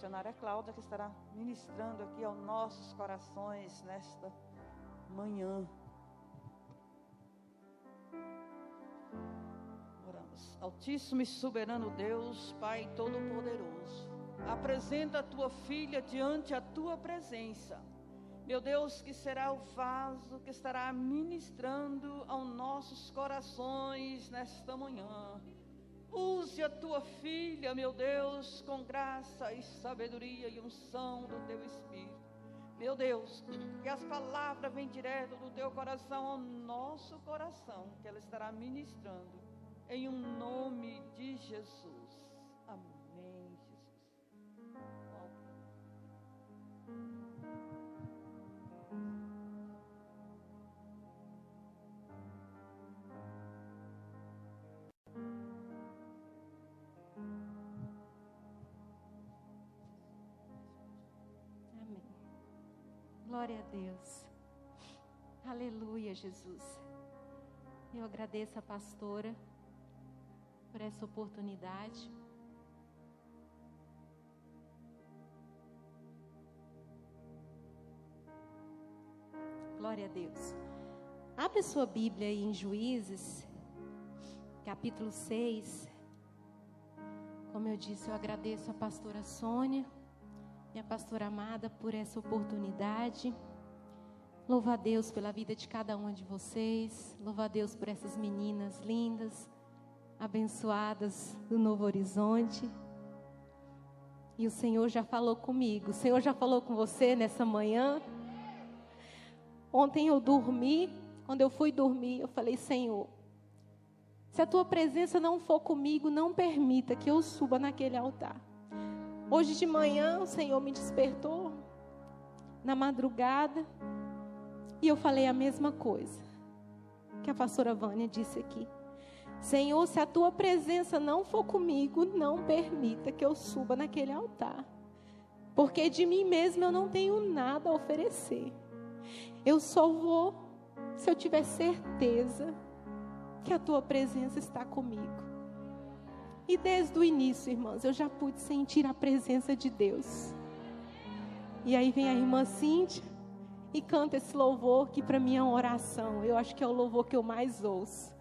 missionária Cláudia, que estará ministrando aqui aos nossos corações nesta manhã. Oramos. Altíssimo e soberano Deus, Pai Todo-Poderoso, apresenta a tua filha diante a tua presença. Meu Deus, que será o vaso que estará ministrando aos nossos corações nesta manhã. Use a tua filha, meu Deus, com graça e sabedoria e unção do teu Espírito. Meu Deus, que as palavras venham direto do teu coração ao nosso coração, que ela estará ministrando, em um nome de Jesus. Amém, Jesus. Glória a Deus. Aleluia, Jesus. Eu agradeço a pastora por essa oportunidade. Glória a Deus. Abre sua Bíblia aí em Juízes, capítulo 6. Como eu disse, eu agradeço a pastora Sônia, minha pastora amada, por essa oportunidade. Louvo a Deus pela vida de cada uma de vocês. Louvo a Deus por essas meninas lindas, abençoadas do Novo Horizonte. E o Senhor já falou comigo. O Senhor já falou com você nessa manhã. Ontem eu dormi. Quando eu fui dormir, eu falei: Senhor, se a tua presença não for comigo, não permita que eu suba naquele altar. Hoje de manhã o Senhor me despertou na madrugada e eu falei a mesma coisa que a pastora Vânia disse aqui. Senhor, se a tua presença não for comigo, não permita que eu suba naquele altar, porque de mim mesma eu não tenho nada a oferecer. Eu só vou se eu tiver certeza que a tua presença está comigo. E desde o início, irmãs, eu já pude sentir a presença de Deus. E aí vem a irmã Cíntia e canta esse louvor que para mim é uma oração. Eu acho que é o louvor que eu mais ouço.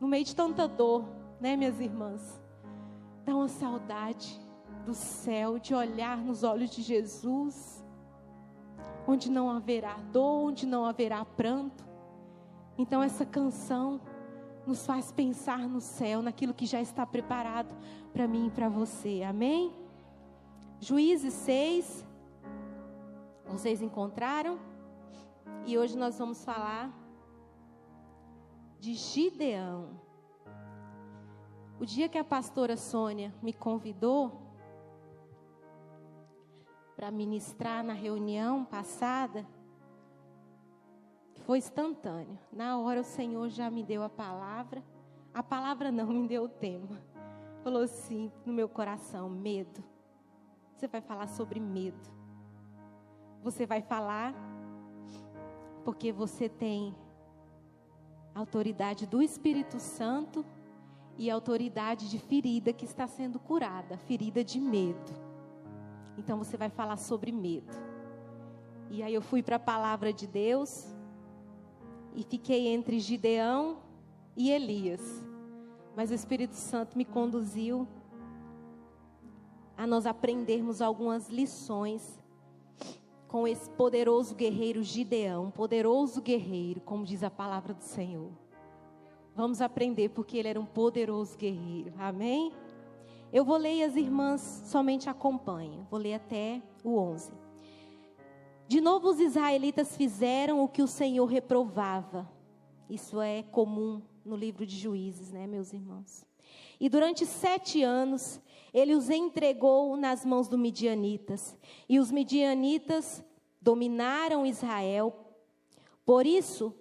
No meio de tanta dor, né, minhas irmãs? Dá uma saudade do céu, de olhar nos olhos de Jesus, onde não haverá dor, onde não haverá pranto. Então essa canção nos faz pensar no céu, naquilo que já está preparado para mim e para você, amém? Juízes 6, vocês encontraram? E hoje nós vamos falar de Gideão. O dia que a pastora Sônia me convidou para ministrar na reunião passada, foi instantâneo. Na hora o Senhor já me deu a palavra não, me deu o tema. Falou assim no meu coração: medo. Você vai falar sobre medo. Você vai falar porque você tem autoridade do Espírito Santo e autoridade de ferida que está sendo curada, ferida de medo. Então você vai falar sobre medo. E aí eu fui para a palavra de Deus e fiquei entre Gideão e Elias. Mas o Espírito Santo me conduziu a nós aprendermos algumas lições com esse poderoso guerreiro Gideão. Poderoso guerreiro, como diz a palavra do Senhor. Vamos aprender porque ele era um poderoso guerreiro. Amém? Eu vou ler e as irmãs somente acompanham. Vou ler até o 11. De novo os israelitas fizeram o que o Senhor reprovava. Isso é comum no livro de Juízes, né, meus irmãos? E durante 7 anos, ele os entregou nas mãos dos midianitas. E os midianitas dominaram Israel. Por isso,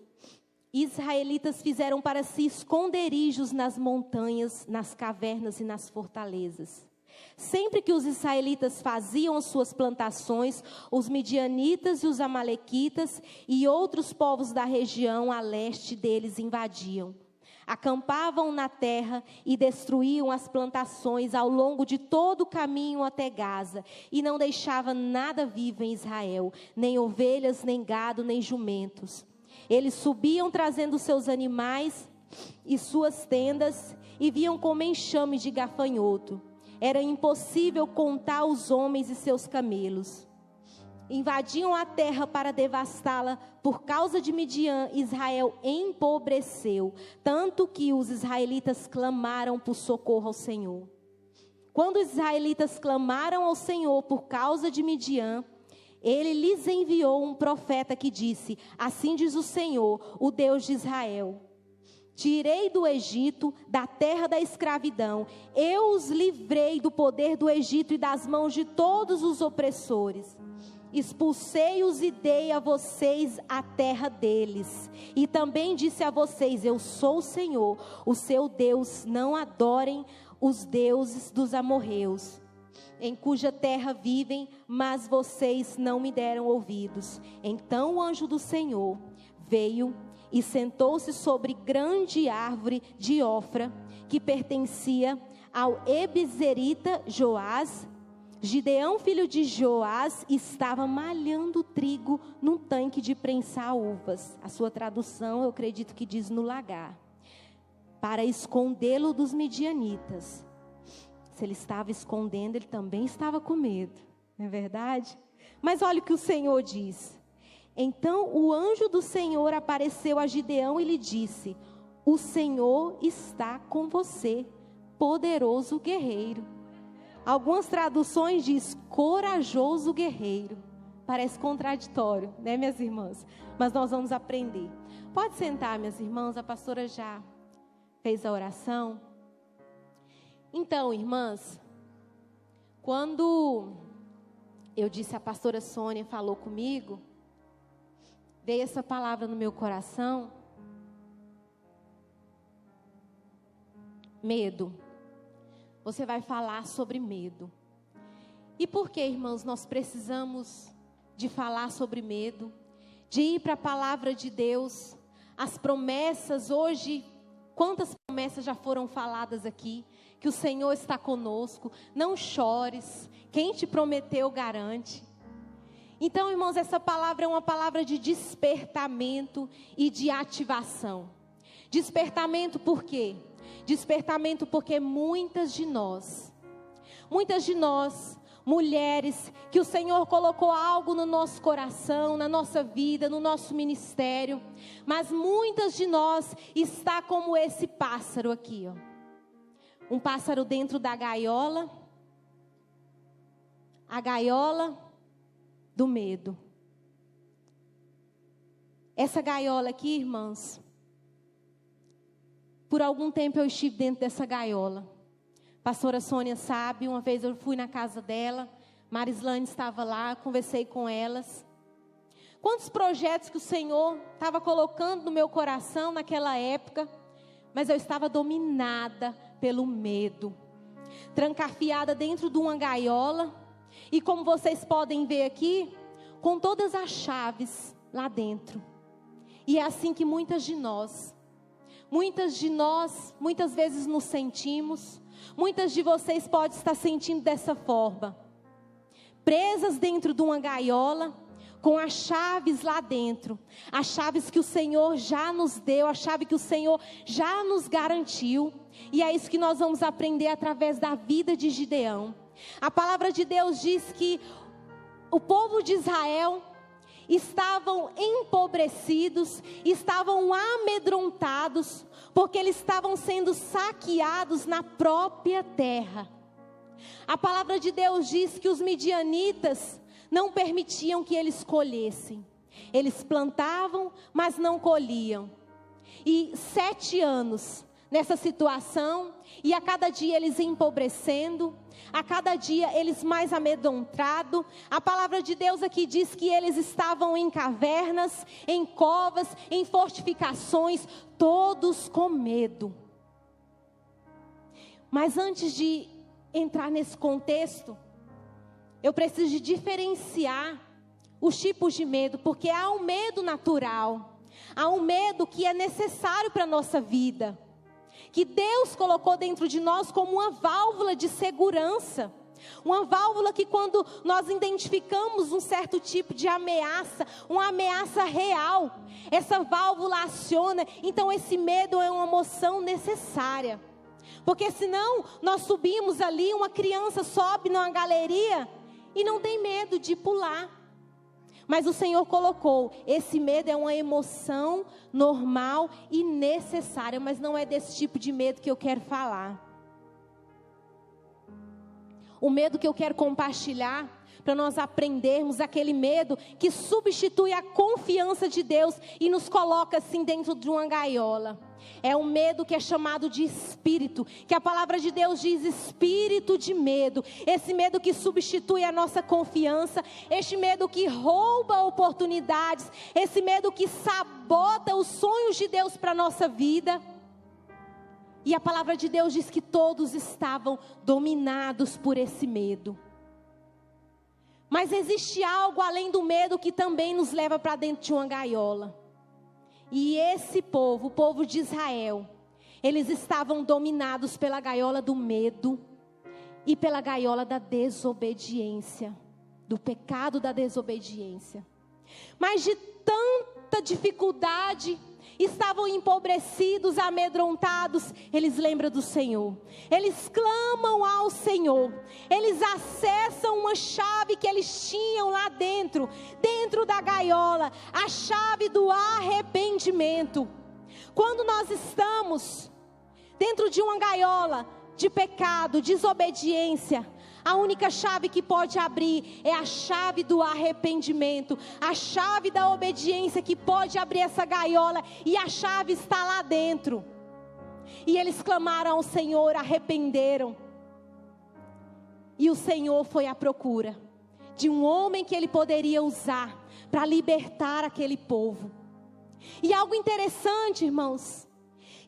israelitas fizeram para si esconderijos nas montanhas, nas cavernas e nas fortalezas. Sempre que os israelitas faziam as suas plantações, os midianitas e os amalequitas e outros povos da região a leste deles invadiam. Acampavam na terra e destruíam as plantações ao longo de todo o caminho até Gaza, e não deixava nada vivo em Israel, nem ovelhas, nem gado, nem jumentos. Eles subiam trazendo seus animais e suas tendas, e vinham como enxame de gafanhoto. Era impossível contar os homens e seus camelos. Invadiam a terra para devastá-la. Por causa de Midian, Israel empobreceu, tanto que os israelitas clamaram por socorro ao Senhor. Quando os israelitas clamaram ao Senhor por causa de Midian, ele lhes enviou um profeta que disse: assim diz o Senhor, o Deus de Israel: tirei do Egito, da terra da escravidão, eu os livrei do poder do Egito e das mãos de todos os opressores. Expulsei-os e dei a vocês a terra deles. E também disse a vocês: eu sou o Senhor, o seu Deus. Não adorem os deuses dos amorreus, em cuja terra vivem, mas vocês não me deram ouvidos. Então o anjo do Senhor veio e sentou-se sobre grande árvore de Ofra, que pertencia ao Ebizerita Joás. Gideão, filho de Joás, estava malhando trigo num tanque de prensar uvas. A sua tradução, eu acredito que diz no lagar. Para escondê-lo dos midianitas. Se ele estava escondendo, ele também estava com medo. Não é verdade? Mas olha o que o Senhor diz. Então o anjo do Senhor apareceu a Gideão e lhe disse: o Senhor está com você, poderoso guerreiro. Algumas traduções diz corajoso guerreiro. Parece contraditório, né, minhas irmãs? Mas nós vamos aprender. Pode sentar, minhas irmãs, a pastora já fez a oração. Então, irmãs, quando eu disse, a pastora Sônia falou comigo, veio essa palavra no meu coração: medo. Você vai falar sobre medo. E por que, irmãos, nós precisamos de falar sobre medo? De ir para a palavra de Deus. As promessas hoje, quantas promessas já foram faladas aqui? Que o Senhor está conosco. Não chores. Quem te prometeu garante. Então, irmãos, essa palavra é uma palavra de despertamento e de ativação. Despertamento por quê? Despertamento porque muitas de nós, mulheres, que o Senhor colocou algo no nosso coração, na nossa vida, no nosso ministério, mas muitas de nós está como esse pássaro aqui, ó. Um pássaro dentro da gaiola, a gaiola do medo. Essa gaiola aqui, irmãs, por algum tempo eu estive dentro dessa gaiola. Pastora Sônia sabe, uma vez eu fui na casa dela, Marislane estava lá, conversei com elas. Quantos projetos que o Senhor estava colocando no meu coração naquela época, mas eu estava dominada pelo medo, trancafiada dentro de uma gaiola, e como vocês podem ver aqui, com todas as chaves lá dentro. E é assim que muitas de nós, muitas vezes nos sentimos. Muitas de vocês podem estar sentindo dessa forma. Presas dentro de uma gaiola, com as chaves lá dentro. As chaves que o Senhor já nos deu, a chave que o Senhor já nos garantiu. E é isso que nós vamos aprender através da vida de Gideão. A palavra de Deus diz que o povo de Israel estavam empobrecidos, estavam amedrontados, porque eles estavam sendo saqueados na própria terra. A palavra de Deus diz que os midianitas não permitiam que eles colhessem. Eles plantavam, mas não colhiam. E 7 anos nessa situação, e a cada dia eles empobrecendo, a cada dia eles mais amedrontados. A palavra de Deus aqui diz que eles estavam em cavernas, em covas, em fortificações, todos com medo. Mas antes de entrar nesse contexto, eu preciso de diferenciar os tipos de medo, porque há um medo natural, há um medo que é necessário para a nossa vida. que Deus colocou dentro de nós como uma válvula de segurança. Uma válvula que quando nós identificamos um certo tipo de ameaça, uma ameaça real, essa válvula aciona. Então esse medo é uma emoção necessária. Porque senão nós subimos ali, uma criança sobe numa galeria e não tem medo de pular. Mas o Senhor colocou, esse medo é uma emoção normal e necessária, mas não é desse tipo de medo que eu quero falar. O medo que eu quero compartilhar, para nós aprendermos, aquele medo que substitui a confiança de Deus e nos coloca assim dentro de uma gaiola. É um medo que é chamado de espírito, que a palavra de Deus diz espírito de medo. Esse medo que substitui a nossa confiança, este medo que rouba oportunidades, esse medo que sabota os sonhos de Deus para a nossa vida. E a palavra de Deus diz que todos estavam dominados por esse medo. Mas existe algo além do medo que também nos leva para dentro de uma gaiola. E esse povo, o povo de Israel, eles estavam dominados pela gaiola do medo e pela gaiola da desobediência, do pecado da desobediência. Mas de tanta dificuldade, estavam empobrecidos, amedrontados, eles lembram do Senhor. Eles clamam ao Senhor. Eles acessam uma chave que eles tinham lá dentro da gaiola, a chave do arrependimento. Quando nós estamos dentro de uma gaiola de pecado, desobediência, a única chave que pode abrir é a chave do arrependimento, a chave da obediência que pode abrir essa gaiola, e a chave está lá dentro. E eles clamaram ao Senhor, arrependeram, e o Senhor foi à procura de um homem que ele poderia usar para libertar aquele povo. E algo interessante, irmãos,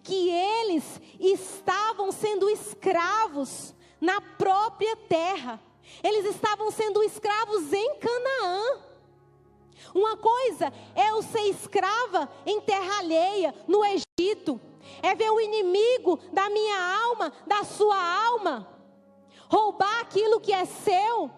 que eles estavam sendo escravos na própria terra. Eles estavam sendo escravos em Canaã. Uma coisa é eu ser escrava em terra alheia, no Egito. É ver o inimigo da minha alma, da sua alma, roubar aquilo que é seu,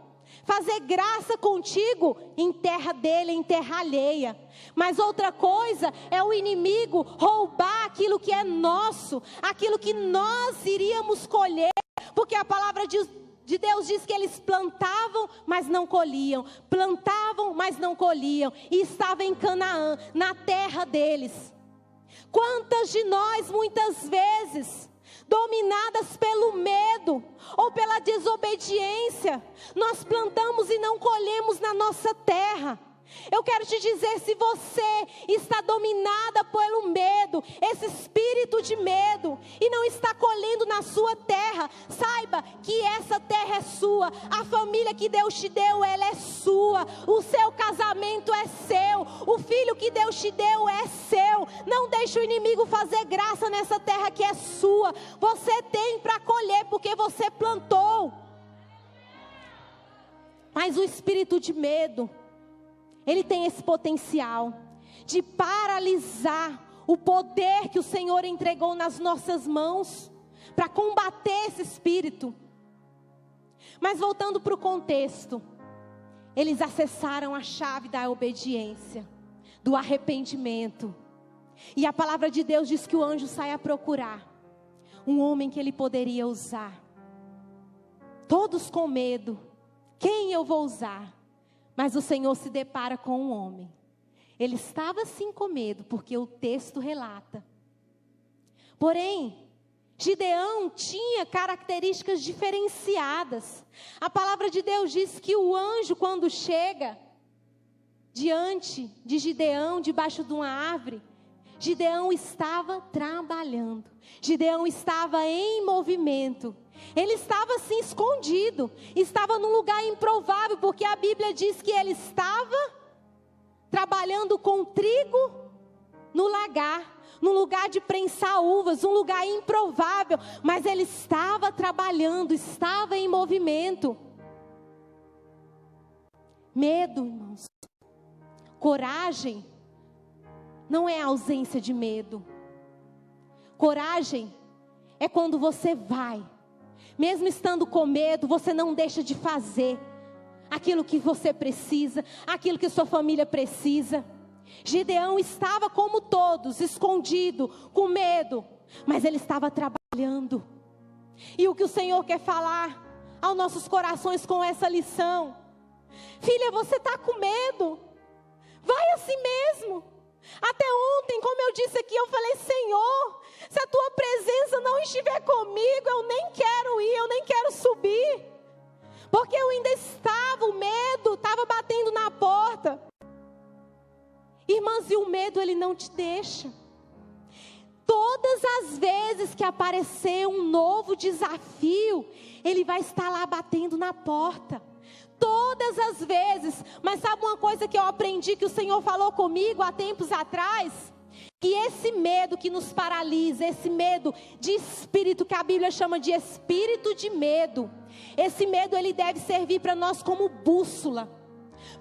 fazer graça contigo em terra dele, em terra alheia. Mas outra coisa é o inimigo roubar aquilo que é nosso, aquilo que nós iríamos colher. Porque a palavra de Deus diz que eles plantavam, mas não colhiam. Plantavam, mas não colhiam. E estava em Canaã, na terra deles. Quantas de nós, muitas vezes, dominadas pelo medo ou pela desobediência, nós plantamos e não colhemos na nossa terra. Eu quero te dizer, se você está dominada pelo medo, esse espírito de medo, e não está colhendo na sua terra, saiba que essa terra é sua, a família que Deus te deu, ela é sua, o seu casamento é seu, o filho que Deus te deu é seu. Não deixe o inimigo fazer graça nessa terra que é sua. Você tem para colher porque você plantou. Mas o espírito de medo, ele tem esse potencial de paralisar o poder que o Senhor entregou nas nossas mãos para combater esse espírito. Mas voltando para o contexto, eles acessaram a chave da obediência, do arrependimento. E a palavra de Deus diz que o anjo sai a procurar um homem que ele poderia usar. Todos com medo, quem eu vou usar? Mas o Senhor se depara com um homem. Ele estava sim com medo, porque o texto relata. Porém, Gideão tinha características diferenciadas. A palavra de Deus diz que o anjo, quando chega diante de Gideão, debaixo de uma árvore, Gideão estava trabalhando. Gideão estava em movimento. Ele estava assim escondido, estava num lugar improvável, porque a Bíblia diz que ele estava trabalhando com trigo no lagar, num lugar de prensar uvas, um lugar improvável, mas ele estava trabalhando, estava em movimento. Medo, irmãos, coragem não é ausência de medo. Coragem é quando você vai, mesmo estando com medo, você não deixa de fazer aquilo que você precisa, aquilo que sua família precisa. Gideão estava como todos, escondido, com medo, mas ele estava trabalhando. E o que o Senhor quer falar aos nossos corações com essa lição: filha, você está com medo? Vai assim mesmo. Até ontem, como eu disse aqui, eu falei: Senhor, se a tua presença não estiver comigo, eu nem quero ir, eu nem quero subir. Porque eu ainda estava, o medo estava batendo na porta. Irmãs, e o medo, ele não te deixa. Todas as vezes que aparecer um novo desafio, ele vai estar lá batendo na porta. Todas as vezes. Mas sabe uma coisa que eu aprendi, que o Senhor falou comigo há tempos atrás? Que esse medo que nos paralisa, esse medo de espírito, que a Bíblia chama de espírito de medo, esse medo, ele deve servir para nós como bússola,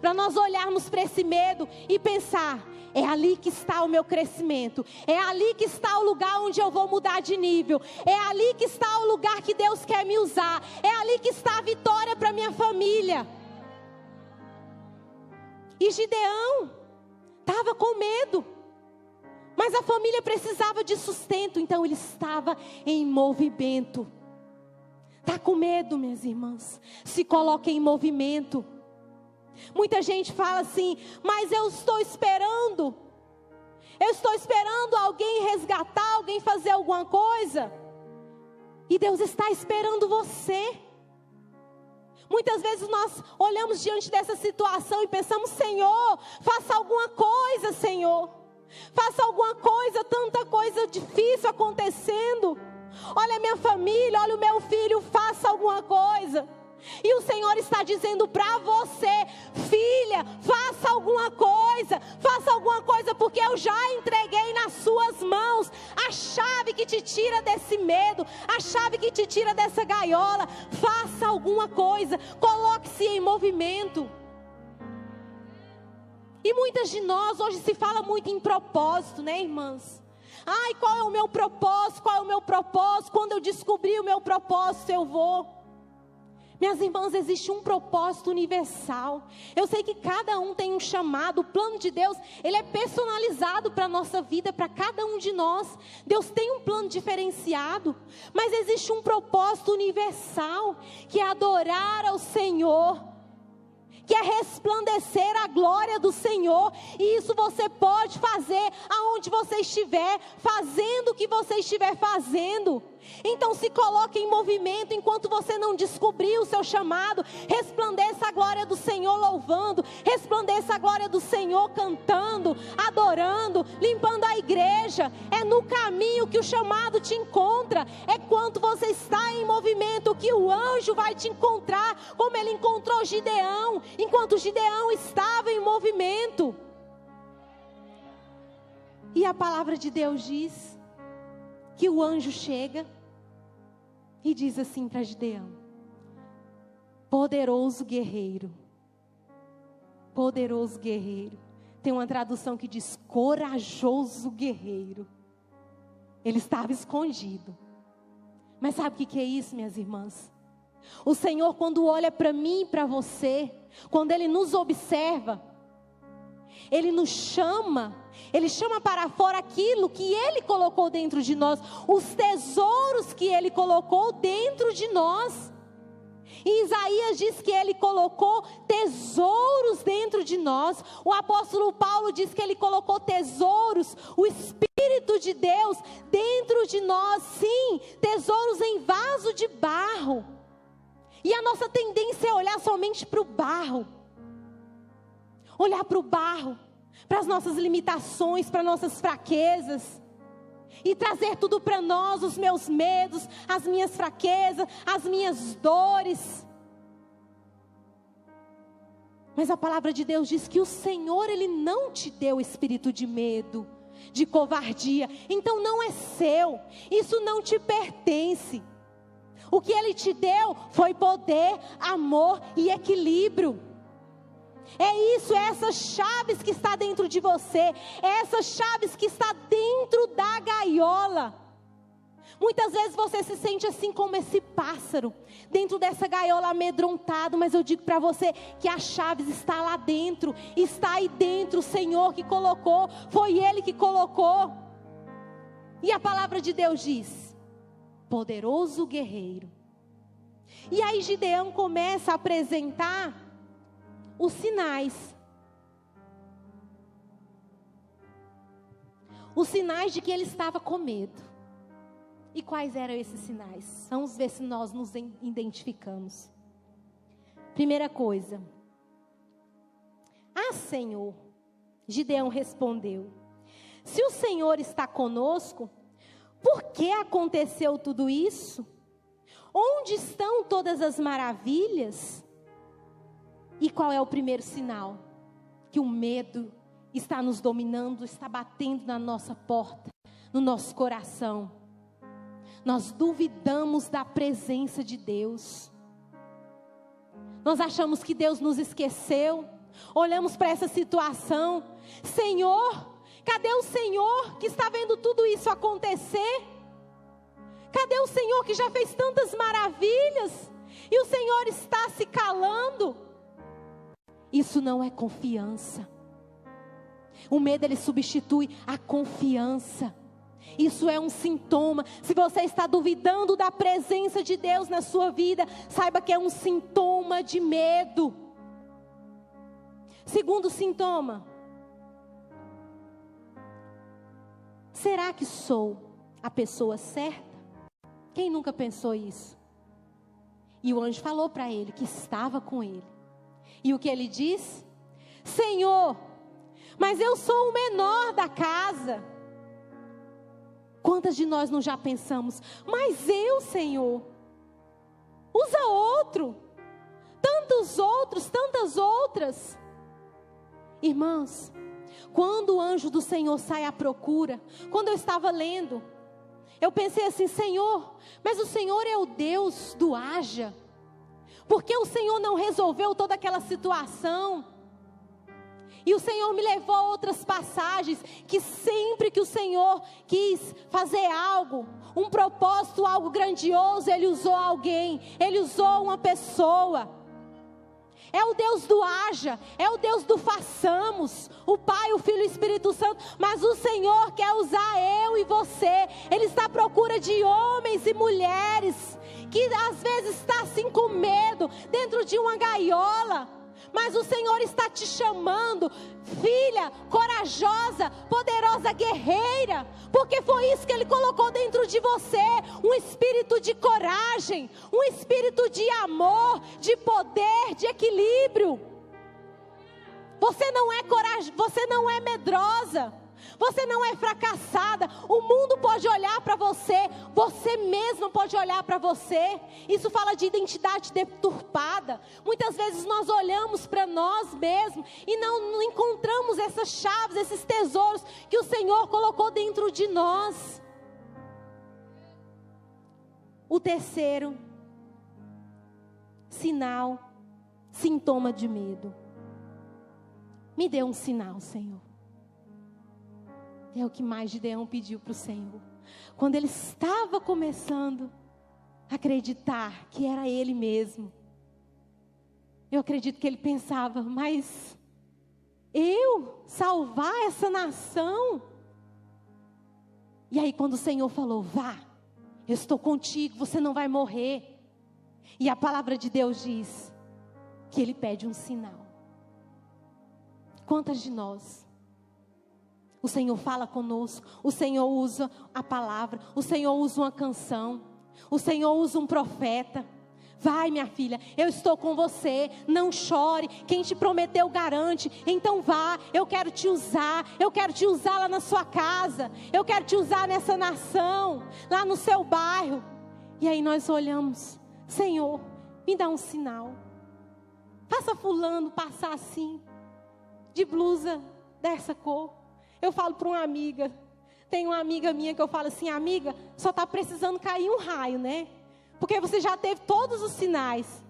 para nós olharmos para esse medo e pensar: é ali que está o meu crescimento, é ali que está o lugar onde eu vou mudar de nível, é ali que está o lugar que Deus quer me usar, é ali que está a vitória para minha família. E Gideão estava com medo, mas a família precisava de sustento, então ele estava em movimento. Está com medo, minhas irmãs? Se coloque em movimento. Muita gente fala assim: mas eu estou esperando alguém resgatar, alguém fazer alguma coisa. E Deus está esperando você. Muitas vezes nós olhamos diante dessa situação e pensamos: Senhor, faça alguma coisa, Senhor. Faça alguma coisa, tanta coisa difícil acontecendo. Olha a minha família, olha o meu filho, faça alguma coisa. E o Senhor está dizendo para você: filha, faça alguma coisa, porque eu já entreguei nas suas mãos a chave que te tira desse medo, a chave que te tira dessa gaiola. Faça alguma coisa, coloque-se em movimento. E muitas de nós, hoje se fala muito em propósito, né, irmãs? Ai, qual é o meu propósito? Qual é o meu propósito? Quando eu descobrir o meu propósito, eu vou. Minhas irmãs, existe um propósito universal. Eu sei que cada um tem um chamado. O plano de Deus, ele é personalizado para a nossa vida, para cada um de nós. Deus tem um plano diferenciado. Mas existe um propósito universal, que é adorar ao Senhor, que é resplandecer a glória do Senhor. E isso você pode fazer aonde você estiver, fazendo o que você estiver fazendo. Então se coloque em movimento enquanto você não descobrir o seu chamado. Resplandeça a glória do Senhor louvando, resplandeça a glória do Senhor cantando, adorando, limpando a igreja. É no caminho que o chamado te encontra. É quando você está em movimento que o anjo vai te encontrar, como ele encontrou Gideão, enquanto Gideão estava em movimento. E a palavra de Deus diz que o anjo chega e diz assim para Gideão: poderoso guerreiro. Poderoso guerreiro. Tem uma tradução que diz corajoso guerreiro. Ele estava escondido. Mas sabe o que é isso, minhas irmãs? O Senhor, quando olha para mim e para você, quando Ele nos observa, Ele nos chama, Ele chama para fora aquilo que Ele colocou dentro de nós, os tesouros que Ele colocou dentro de nós. E Isaías diz que Ele colocou tesouros dentro de nós. O apóstolo Paulo diz que Ele colocou tesouros, o Espírito de Deus dentro de nós. Sim, tesouros em vaso de barro. E a nossa tendência é olhar somente para o barro. Olhar para o barro, para as nossas limitações, para nossas fraquezas. E trazer tudo para nós, os meus medos, as minhas fraquezas, as minhas dores. Mas a palavra de Deus diz que o Senhor, Ele não te deu espírito de medo, de covardia. Então não é seu, isso não te pertence. O que Ele te deu foi poder, amor e equilíbrio. É isso, é essas chaves que está dentro de você, é essas chaves que está dentro da gaiola. Muitas vezes você se sente assim como esse pássaro, dentro dessa gaiola amedrontado, mas eu digo para você que a chave está lá dentro, está aí dentro, o Senhor que colocou, foi Ele que colocou. E a palavra de Deus diz, poderoso guerreiro. E aí Gideão começa a apresentar os sinais. Os sinais de que ele estava com medo. E quais eram esses sinais? Vamos ver se nós nos identificamos. Primeira coisa. Ah, Senhor, Gideão respondeu, se o Senhor está conosco, por que aconteceu tudo isso? Onde estão todas as maravilhas? E qual é o primeiro sinal? Que o medo está nos dominando, está batendo na nossa porta, no nosso coração. Nós duvidamos da presença de Deus. Nós achamos que Deus nos esqueceu. Olhamos para essa situação. Senhor, cadê o Senhor que está vendo tudo isso acontecer? Cadê o Senhor que já fez tantas maravilhas? E o Senhor está se calando. Isso não é confiança. O medo, ele substitui a confiança. Isso é um sintoma. Se você está duvidando da presença de Deus na sua vida, saiba que é um sintoma de medo. Segundo sintoma. Será que sou a pessoa certa? Quem nunca pensou isso? E o anjo falou para ele que estava com ele. E o que ele diz? Senhor, mas eu sou o menor da casa. Quantas de nós não já pensamos, mas eu, Senhor, usa outro, tantos outros, tantas outras. Irmãos, quando o anjo do Senhor sai à procura, quando eu estava lendo, eu pensei assim, Senhor, mas o Senhor é o Deus do haja, porque o Senhor não resolveu toda aquela situação? E o Senhor me levou a outras passagens, que sempre que o Senhor quis fazer algo, um propósito, algo grandioso, Ele usou alguém, Ele usou uma pessoa. É o Deus do haja, é o Deus do façamos, o Pai, o Filho e o Espírito Santo, mas o Senhor quer usar eu e você. Ele está à procura de homens e mulheres, que às vezes está assim com medo, dentro de uma gaiola. Mas o Senhor está te chamando, filha, corajosa, poderosa, guerreira, porque foi isso que Ele colocou dentro de você, um espírito de coragem, um espírito de amor, de poder, de equilíbrio. Você não é corajosa, você não é medrosa, você não é fracassada. O mundo pode olhar para você, você mesma pode olhar para você. Isso fala de identidade deturpada. Muitas vezes nós olhamos para nós mesmos e não encontramos essas chaves, esses tesouros que o Senhor colocou dentro de nós. O terceiro sinal, sintoma de medo. Me dê um sinal, Senhor. É o que mais Gideão pediu para o Senhor. Quando ele estava começando a acreditar que era ele mesmo. Eu acredito que ele pensava, mas eu salvar essa nação? E aí quando o Senhor falou, vá, eu estou contigo, você não vai morrer. E a palavra de Deus diz que Ele pede um sinal. Quantas de nós? O Senhor fala conosco, o Senhor usa a palavra, o Senhor usa uma canção, o Senhor usa um profeta. Vai, minha filha, eu estou com você, não chore, quem te prometeu garante, então vá, eu quero te usar lá na sua casa, eu quero te usar nessa nação, lá no seu bairro. E aí nós olhamos, Senhor, me dá um sinal, faça fulano passar assim, de blusa dessa cor. Eu falo para uma amiga, tem uma amiga minha que eu falo assim, amiga, só está precisando cair um raio, né? Porque você já teve todos os sinais.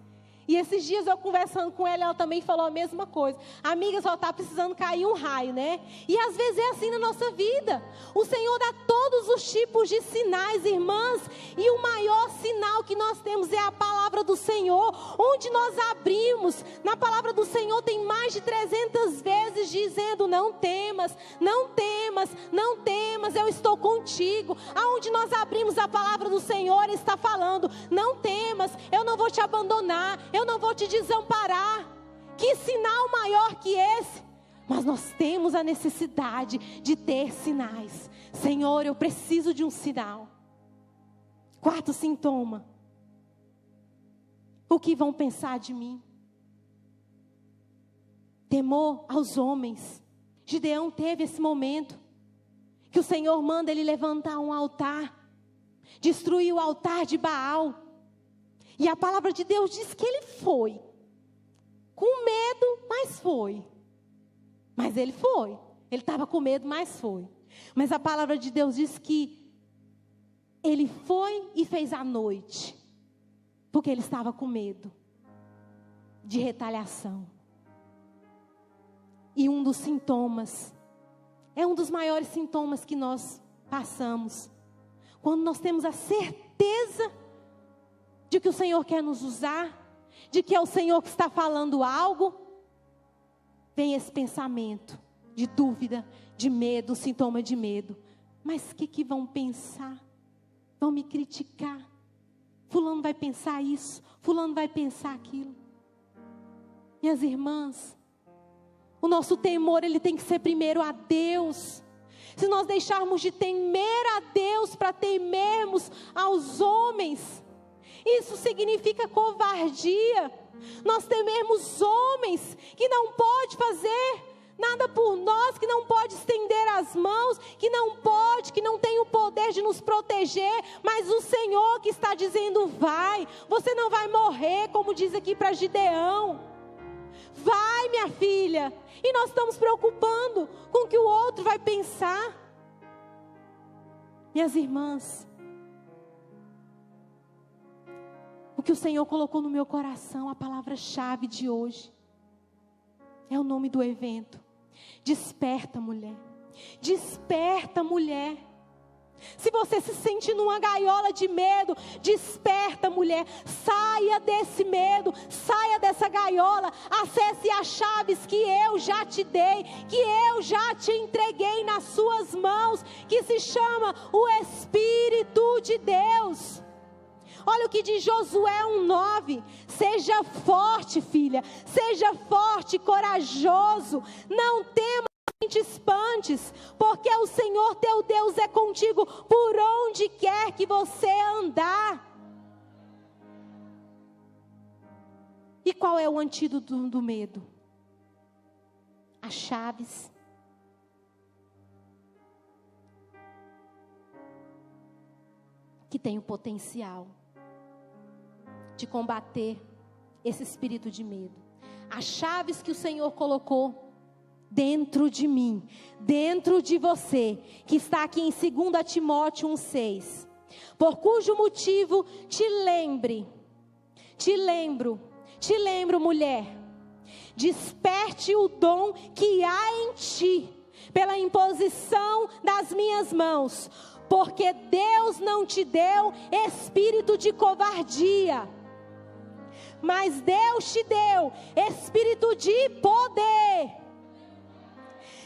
E esses dias eu conversando com ela também falou a mesma coisa. Amiga, só está precisando cair um raio, né? E às vezes é assim na nossa vida. O Senhor dá todos os tipos de sinais, irmãs. E o maior sinal que nós temos é a palavra do Senhor. Onde nós abrimos, na palavra do Senhor tem mais de 300 vezes dizendo: não temas, não temas, não temas, eu estou contigo. Aonde nós abrimos a palavra do Senhor, Ele está falando: não temas, eu não vou te abandonar, eu não vou te desamparar. Que sinal maior que esse? Mas nós temos a necessidade de ter sinais. Senhor, eu preciso de um sinal. Quarto sintoma: o que vão pensar de mim? Temor aos homens. Gideão teve esse momento que o Senhor manda ele levantar um altar, destruir o altar de Baal. E a palavra de Deus diz que ele foi com medo, mas foi. Mas ele foi. Ele estava com medo, mas foi. Mas a palavra de Deus diz que ele foi e fez à noite, porque ele estava com medo de retaliação. E um dos sintomas, é um dos maiores sintomas que nós passamos, quando nós temos a certeza de que o Senhor quer nos usar, de que é o Senhor que está falando algo, vem esse pensamento de dúvida, de medo, sintoma de medo. Mas o que vão pensar? Vão me criticar. Fulano vai pensar isso, fulano vai pensar aquilo. Minhas irmãs, o nosso temor, ele tem que ser primeiro a Deus. Se nós deixarmos de temer a Deus para temermos aos homens, isso significa covardia. Nós tememos homens que não pode fazer nada por nós, que não pode estender as mãos, que não pode, que não tem o poder de nos proteger, mas o Senhor que está dizendo: vai, você não vai morrer, como diz aqui para Gideão. Vai, minha filha. E nós estamos preocupando com o que o outro vai pensar. Minhas irmãs, o que o Senhor colocou no meu coração, a palavra-chave de hoje, é o nome do evento: desperta, mulher. Desperta, mulher. Se você se sente numa gaiola de medo, desperta, mulher. Saia desse medo, saia dessa gaiola. Acesse as chaves que eu já te dei, que eu já te entreguei nas suas mãos, que se chama o Espírito de Deus. Olha o que diz Josué 1:9. Seja forte, filha. Seja forte, corajoso. Não tema, nem te espantes, porque o Senhor teu Deus é contigo por onde quer que você andar. E qual é o antídoto do medo? As chaves. Que tem o potencial de combater esse espírito de medo. As chaves que o Senhor colocou dentro de mim, dentro de você, que está aqui em 2 Timóteo 1:6. Por cujo motivo te lembro, mulher, desperte o dom que há em ti, pela imposição das minhas mãos, porque Deus não te deu espírito de covardia, mas Deus te deu espírito de poder.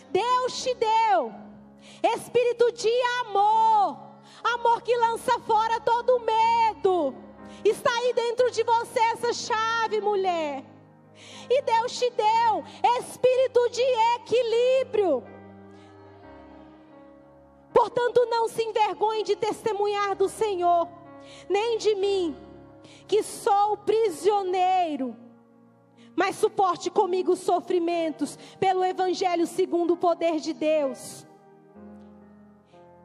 Deus te deu espírito de amor, amor que lança fora todo medo. Está aí dentro de você essa chave, mulher. E Deus te deu espírito de equilíbrio. Portanto, não se envergonhe de testemunhar do Senhor, nem de mim, que sou prisioneiro, mas suporte comigo os sofrimentos pelo Evangelho segundo o poder de Deus.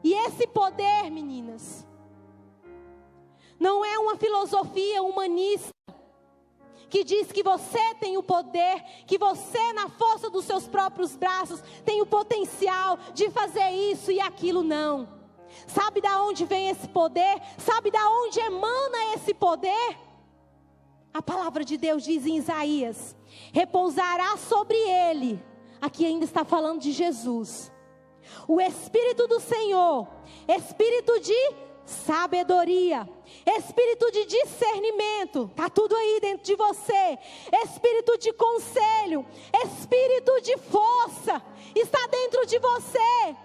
E esse poder, meninas, não é uma filosofia humanista que diz que você tem o poder, que você, na força dos seus próprios braços, tem o potencial de fazer isso e aquilo. Não. Sabe de onde vem esse poder? Sabe de onde emana esse poder? A palavra de Deus diz em Isaías: repousará sobre ele, aqui ainda está falando de Jesus, o Espírito do Senhor, Espírito de sabedoria, Espírito de discernimento, está tudo aí dentro de você, Espírito de conselho, Espírito de força, está dentro de você,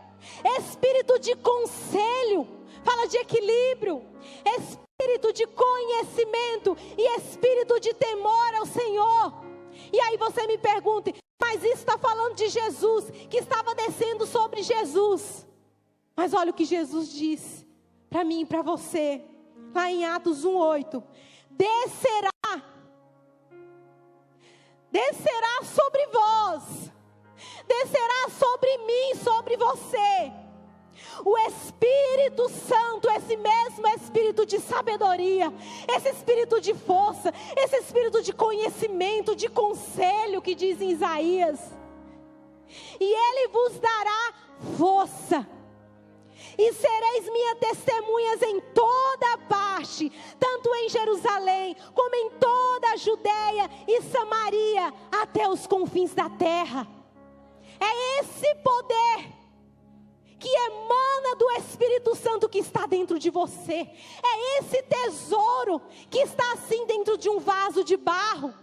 Espírito de conselho, fala de equilíbrio, Espírito de conhecimento e Espírito de temor ao Senhor. E aí você me pergunta, mas isso está falando de Jesus, que estava descendo sobre Jesus. Mas olha o que Jesus disse para mim e para você, lá em Atos 1:8. Descerá sobre vós, descerá sobre mim, sobre você, o Espírito Santo, esse mesmo Espírito de sabedoria, esse Espírito de força, esse Espírito de conhecimento, de conselho, que diz em Isaías. E Ele vos dará força, e sereis minhas testemunhas em toda parte, tanto em Jerusalém, como em toda a Judeia e Samaria, até os confins da terra. É esse poder que emana do Espírito Santo que está dentro de você. É esse tesouro que está assim dentro de um vaso de barro.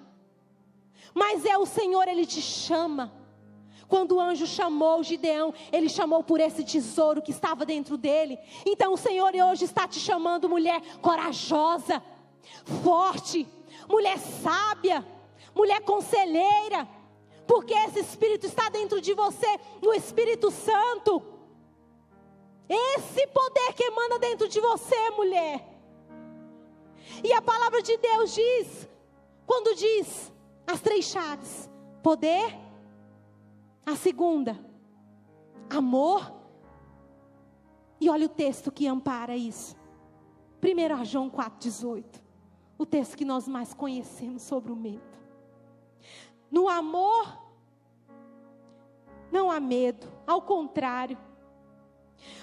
Mas é o Senhor, Ele te chama. Quando o anjo chamou Gideão, ele chamou por esse tesouro que estava dentro dele. Então o Senhor hoje está te chamando, mulher corajosa, forte, mulher sábia, mulher conselheira, porque esse Espírito está dentro de você, o Espírito Santo. Esse poder que emana dentro de você, mulher. E a palavra de Deus diz, quando diz as 3 chaves: poder, a segunda, amor. E olha o texto que ampara isso. 1 João 4,18. O texto que nós mais conhecemos sobre o medo. No amor, não há medo. Ao contrário,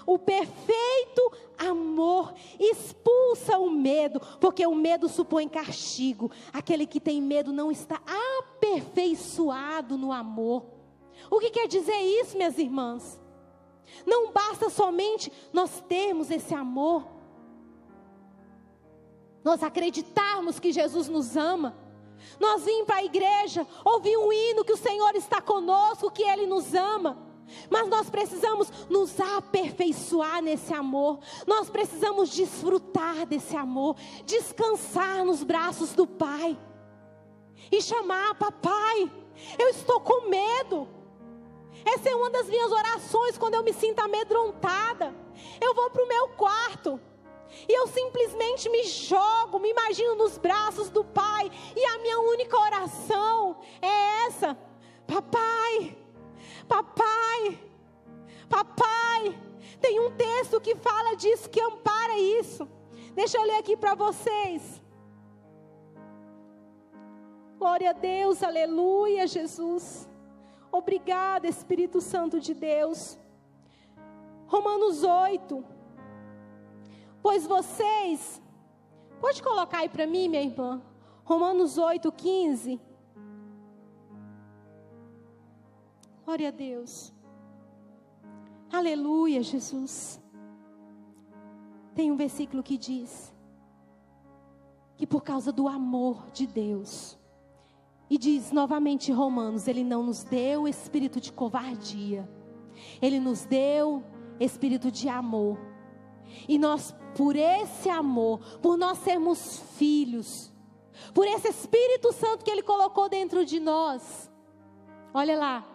o perfeito amor expulsa o medo, porque o medo supõe castigo. Aquele que tem medo não está aperfeiçoado no amor. O que quer dizer isso, minhas irmãs? Não basta somente nós termos esse amor, nós acreditarmos que Jesus nos ama, nós vimos para a igreja, ouvir um hino que o Senhor está conosco, que Ele nos ama. Mas nós precisamos nos aperfeiçoar nesse amor. Nós precisamos desfrutar desse amor, descansar nos braços do Pai e chamar: papai, eu estou com medo. Essa é uma das minhas orações quando eu me sinto amedrontada. Eu vou para o meu quarto e eu simplesmente me jogo, me imagino nos braços do Pai. E a minha única oração é essa: papai, papai, papai. Tem um texto que fala disso, que ampara isso. Deixa eu ler aqui para vocês. Glória a Deus, aleluia, Jesus. Obrigada, Espírito Santo de Deus. Romanos 8. Pois vocês, pode colocar aí para mim, minha irmã, Romanos 8:15. Glória a Deus. Aleluia, Jesus. Tem um versículo que diz que por causa do amor de Deus, e diz novamente Romanos, Ele não nos deu espírito de covardia, Ele nos deu espírito de amor. E nós, por esse amor, por nós sermos filhos, por esse Espírito Santo que Ele colocou dentro de nós, olha lá,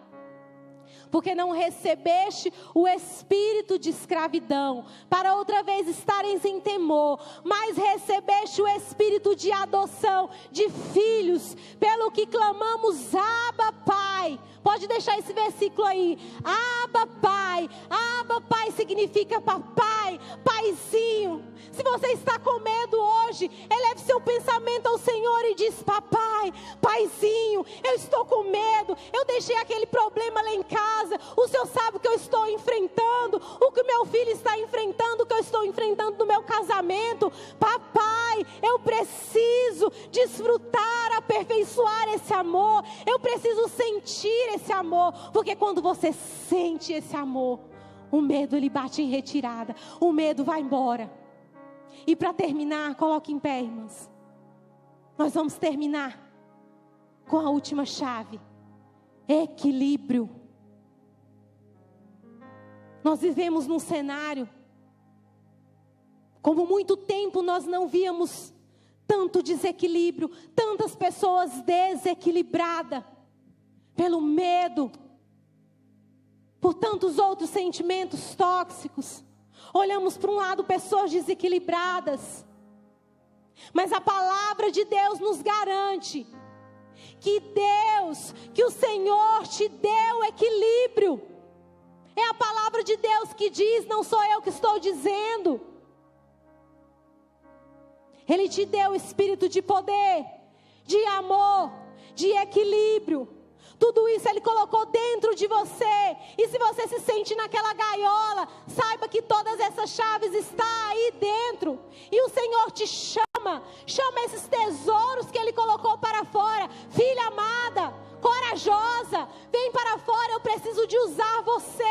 porque não recebeste o espírito de escravidão, para outra vez estareis em temor, mas recebeste o espírito de adoção, de filhos, pelo que clamamos: Abba, Pai. Pode deixar esse versículo aí: Abba, Pai. Pai. Abba, Pai, significa papai, paizinho. Se você está com medo hoje, eleve seu pensamento ao Senhor e diz: papai, paizinho, eu estou com medo, eu deixei aquele problema lá em casa, o Senhor sabe o que eu estou enfrentando, o que o meu filho está enfrentando, o que eu estou enfrentando no meu casamento. Papai, eu preciso desfrutar, aperfeiçoar esse amor, eu preciso sentir esse amor, porque quando você sente esse amor, o medo ele bate em retirada, o medo vai embora. E para terminar, coloque em pé, irmãs. Nós vamos terminar com a última chave: equilíbrio. Nós vivemos num cenário, como muito tempo nós não víamos tanto desequilíbrio, tantas pessoas desequilibradas pelo medo, por tantos outros sentimentos tóxicos. Olhamos para um lado, pessoas desequilibradas, mas a palavra de Deus nos garante que o Senhor te deu equilíbrio. É a palavra de Deus que diz, não sou eu que estou dizendo. Ele te deu espírito de poder, de amor, de equilíbrio. Tudo isso Ele colocou dentro de você. E se você se sente naquela gaiola, saiba que todas essas chaves estão aí dentro. E o Senhor te chama esses tesouros que Ele colocou para fora. Filha amada, corajosa, vem para fora, eu preciso de usar você.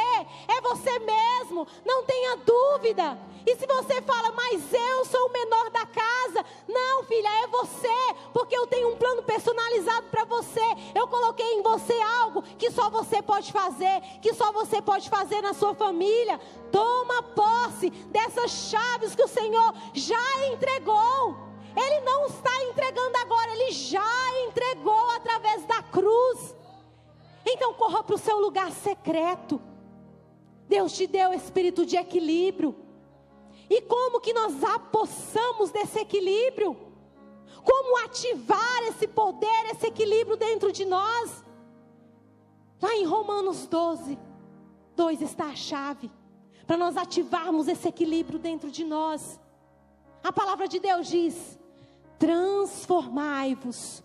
É você mesmo, não tenha dúvida. E se você fala, mas eu sou o menor da casa, não, filha, é você, porque eu tenho um plano personalizado para você. Eu coloquei em você algo que só você pode fazer, que só você pode fazer na sua família. Toma posse dessas chaves que o Senhor já entregou. Ele não está entregando agora, Ele já entregou através da cruz. Então corra para o seu lugar secreto. Deus te deu espírito de equilíbrio. E como que nós apossamos desse equilíbrio? Como ativar esse poder, esse equilíbrio dentro de nós? Lá em Romanos 12, 2 está a chave para nós ativarmos esse equilíbrio dentro de nós. A palavra de Deus diz: transformai-vos,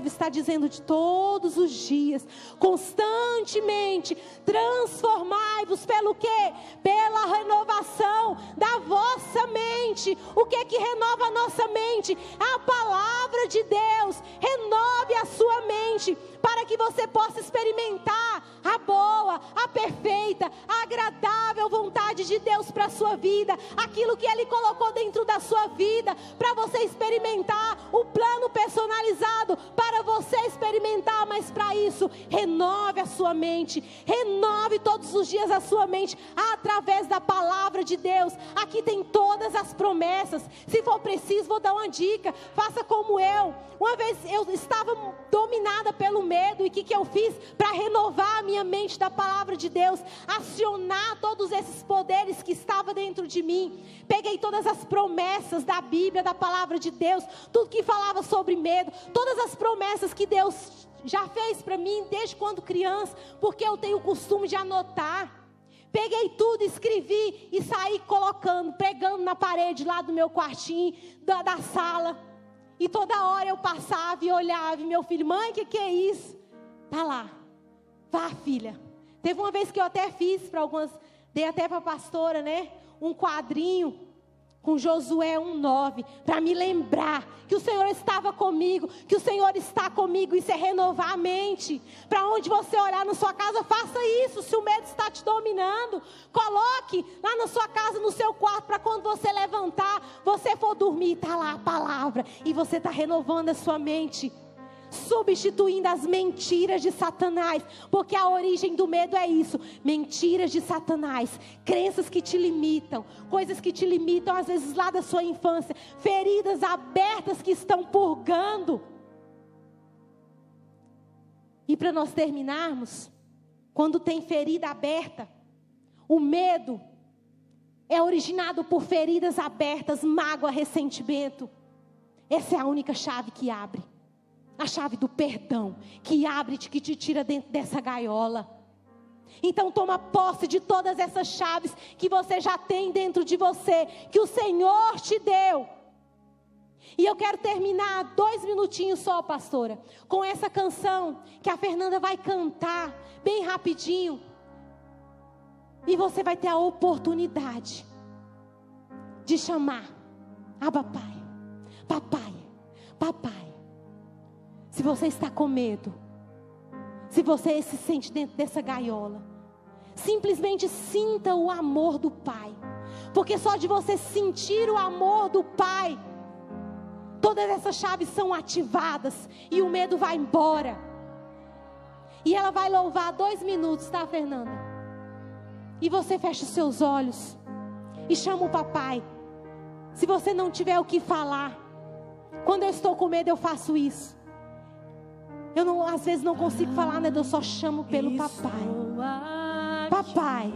está dizendo de todos os dias, constantemente, transformai-vos pelo quê? Pela renovação da vossa mente. O que é que renova a nossa mente? A palavra de Deus. Renove a sua mente, para que você possa experimentar a boa, a perfeita, a agradável vontade de Deus para a sua vida, aquilo que Ele colocou dentro da sua vida, para você experimentar o plano personalizado, para você experimentar. Mas para isso, renove a sua mente, renove todos os dias a sua mente, através da palavra de Deus. Aqui tem todas as promessas. Se for preciso, vou dar uma dica: faça como eu. Uma vez eu estava dominada pelo medo, e o que eu fiz para renovar a minha mente da palavra de Deus? Acionar todos esses poderes que estavam dentro de mim. Peguei todas as promessas da Bíblia, da palavra de Deus, tudo que falava sobre medo, todas as promessas que Deus já fez para mim desde quando criança, porque eu tenho o costume de anotar. Peguei tudo, escrevi e saí colocando, pregando na parede lá do meu quartinho, da sala. E toda hora eu passava e olhava, e meu filho: mãe, que é isso? Tá lá. Vá, filha. Teve uma vez que eu até fiz para algumas, dei até para a pastora, né? Um quadrinho com Josué 1:9, para me lembrar que o Senhor estava comigo, que o Senhor está comigo. Isso é renovar a mente. Para onde você olhar na sua casa, faça isso. Se o medo está te dominando, coloque lá na sua casa, no seu quarto, para quando você levantar, você for dormir, está lá a palavra, e você está renovando a sua mente, substituindo as mentiras de Satanás, porque a origem do medo é isso: mentiras de Satanás, crenças que te limitam, coisas que te limitam às vezes lá da sua infância, feridas abertas que estão purgando. E para nós terminarmos, quando tem ferida aberta, o medo é originado por feridas abertas, mágoa, ressentimento. Essa é a única chave que abre. A chave do perdão, que abre, que te tira dentro dessa gaiola. Então toma posse de todas essas chaves que você já tem dentro de você, que o Senhor te deu. E eu quero terminar 2 minutinhos só, pastora, com essa canção que a Fernanda vai cantar bem rapidinho. E você vai ter a oportunidade de chamar: Abba Pai, papai, papai. Se você está com medo, se você se sente dentro dessa gaiola, simplesmente sinta o amor do Pai. Porque só de você sentir o amor do Pai, todas essas chaves são ativadas e o medo vai embora. E ela vai louvar 2 minutos, tá, Fernanda? E você fecha os seus olhos e chama o papai. Se você não tiver o que falar, quando eu estou com medo eu faço isso. Eu não, às vezes não consigo falar, né? Eu só chamo pelo papai. Papai,